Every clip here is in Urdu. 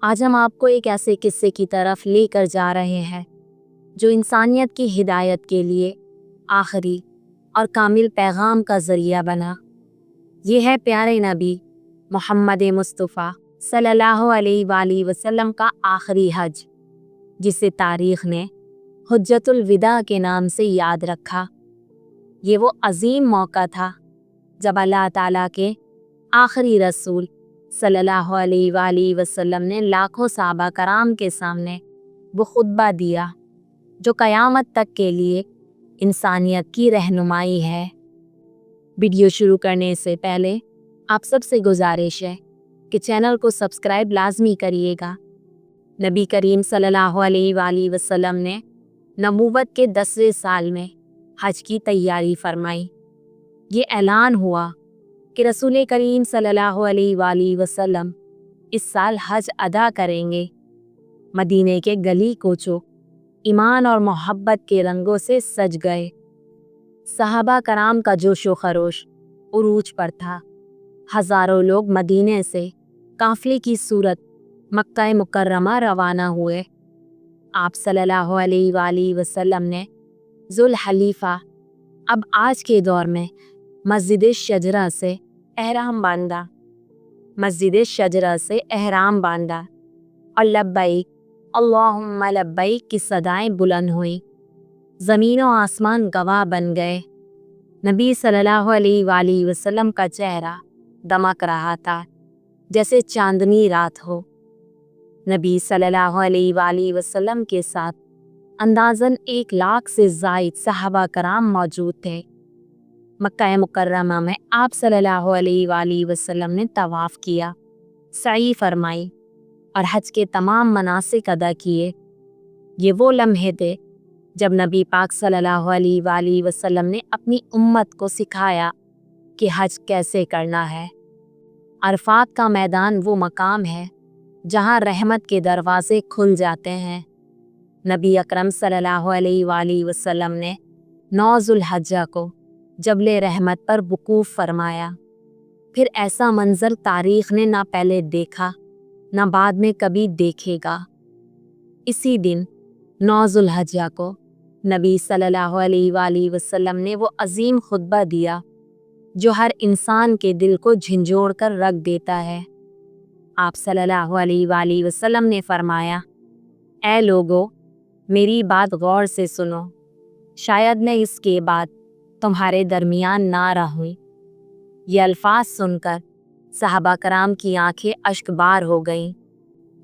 آج ہم آپ کو ایک ایسے قصے کی طرف لے کر جا رہے ہیں جو انسانیت کی ہدایت کے لیے آخری اور کامل پیغام کا ذریعہ بنا۔ یہ ہے پیارے نبی محمد مصطفیٰ صلی اللہ علیہ وآلہ وسلم کا آخری حج، جسے تاریخ نے حجۃ الوداع کے نام سے یاد رکھا۔ یہ وہ عظیم موقع تھا جب اللہ تعالیٰ کے آخری رسول صلی اللہ علیہ وآلہ وسلم نے لاکھوں صحابہ کرام کے سامنے وہ خطبہ دیا جو قیامت تک کے لیے انسانیت کی رہنمائی ہے۔ ویڈیو شروع کرنے سے پہلے آپ سب سے گزارش ہے کہ چینل کو سبسکرائب لازمی کریے گا۔ نبی کریم صلی اللہ علیہ وآلہ وسلم نے نبوت کے 10ویں سال میں حج کی تیاری فرمائی۔ یہ اعلان ہوا کہ رسول کریم صلی اللہ علیہ وآلہ وسلم اس سال حج ادا کریں گے۔ مدینے کے گلی کوچوں ایمان اور محبت کے رنگوں سے سج گئے۔ صحابہ کرام کا جوش و خروش عروج پر تھا۔ ہزاروں لوگ مدینے سے قافلے کی صورت مکہ مکرمہ روانہ ہوئے۔ آپ صلی اللہ علیہ وآلہ وسلم نے ذوالحلیفہ، اب آج کے دور میں مسجد شجرہ سے احرام باندھا اور لبیک اللہم لبیک کی صدائیں بلند ہوئیں۔ زمین و آسمان گواہ بن گئے۔ نبی صلی اللہ علیہ وآلہ وسلم کا چہرہ دمک رہا تھا جیسے چاندنی رات ہو۔ نبی صلی اللہ علیہ وآلہ وسلم کے ساتھ اندازاً 1,00,000 سے زائد صحابہ کرام موجود تھے۔ مکہ مکرمہ میں آپ صلی اللہ علیہ وآلہ وسلم نے طواف کیا، سعی فرمائی اور حج کے تمام مناسک ادا کیے۔ یہ وہ لمحے تھے جب نبی پاک صلی اللہ علیہ وآلہ وسلم نے اپنی امت کو سکھایا کہ حج کیسے کرنا ہے۔ عرفات کا میدان وہ مقام ہے جہاں رحمت کے دروازے کھل جاتے ہیں۔ نبی اکرم صلی اللہ علیہ وآلہ وسلم نے 9 ذوالحجہ کو جبل رحمت پر وقوف فرمایا۔ پھر ایسا منظر تاریخ نے نہ پہلے دیکھا نہ بعد میں کبھی دیکھے گا۔ اسی دن 9 ذوالحجہ کو نبی صلی اللہ علیہ وآلہ وسلم نے وہ عظیم خطبہ دیا جو ہر انسان کے دل کو جھنجھوڑ کر رکھ دیتا ہے۔ آپ صلی اللہ علیہ وآلہ وسلم نے فرمایا، اے لوگو، میری بات غور سے سنو، شاید میں اس کے بعد تمہارے درمیان نہ رہوں۔ یہ الفاظ سن کر صحابہ کرام کی آنکھیں اشک بار ہو گئیں۔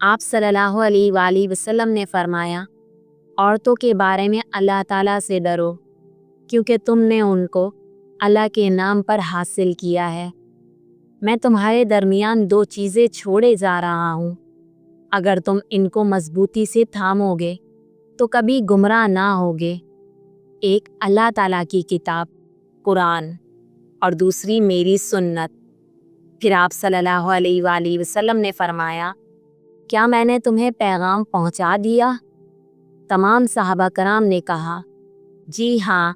آپ صلی اللہ علیہ وآلہ وسلم نے فرمایا، عورتوں کے بارے میں اللہ تعالیٰ سے ڈرو، کیونکہ تم نے ان کو اللہ کے نام پر حاصل کیا ہے۔ میں تمہارے درمیان 2 چیزیں چھوڑے جا رہا ہوں، اگر تم ان کو مضبوطی سے تھامو گے تو کبھی گمراہ نہ ہوگے۔ ایک اللہ تعالیٰ کی کتاب قرآن اور دوسری میری سنت۔ پھر آپ صلی اللہ علیہ وآلہ وسلم نے فرمایا، کیا میں نے تمہیں پیغام پہنچا دیا؟ تمام صحابہ کرام نے کہا، جی ہاں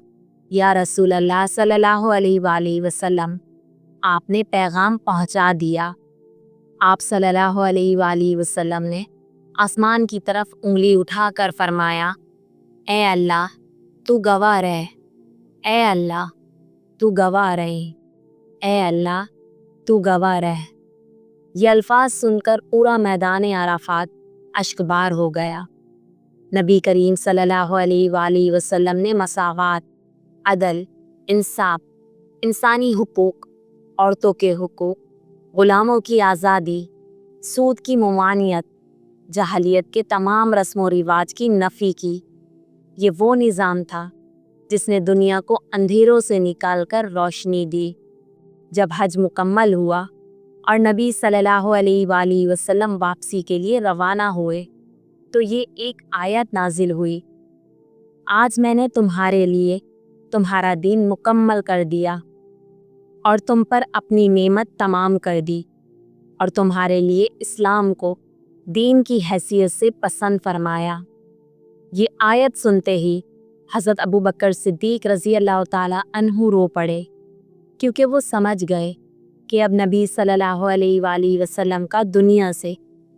یا رسول اللہ صلی اللہ علیہ وآلہ وسلم، آپ نے پیغام پہنچا دیا۔ آپ صلی اللہ علیہ وآلہ وسلم نے آسمان کی طرف انگلی اٹھا کر فرمایا، اے اللہ تو گواہ رہے، اے اللہ تو گواہ رہے، اے اللہ تو گواہ رہے۔ یہ الفاظ سن کر پورا میدان عرفات اشکبار ہو گیا۔ نبی کریم صلی اللہ علیہ وآلہ وسلم نے مساوات، عدل، انصاف، انسانی حقوق، عورتوں کے حقوق، غلاموں کی آزادی، سود کی ممانعت، جاہلیت کے تمام رسم و رواج کی نفی کی۔ یہ وہ نظام تھا جس نے دنیا کو اندھیروں سے نکال کر روشنی دی۔ جب حج مکمل ہوا اور نبی صلی اللہ علیہ وآلہ وسلم واپسی کے لیے روانہ ہوئے تو یہ ایک آیت نازل ہوئی، آج میں نے تمہارے لیے تمہارا دین مکمل کر دیا اور تم پر اپنی نعمت تمام کر دی اور تمہارے لیے اسلام کو دین کی حیثیت سے پسند فرمایا۔ یہ آیت سنتے ہی حضرت ابوبکر صدیق رضی اللہ تعالیٰ عنہ رو پڑے، کیونکہ وہ سمجھ گئے کہ اب نبی صلی اللہ علیہ وآلہ وسلم کا دنیا سے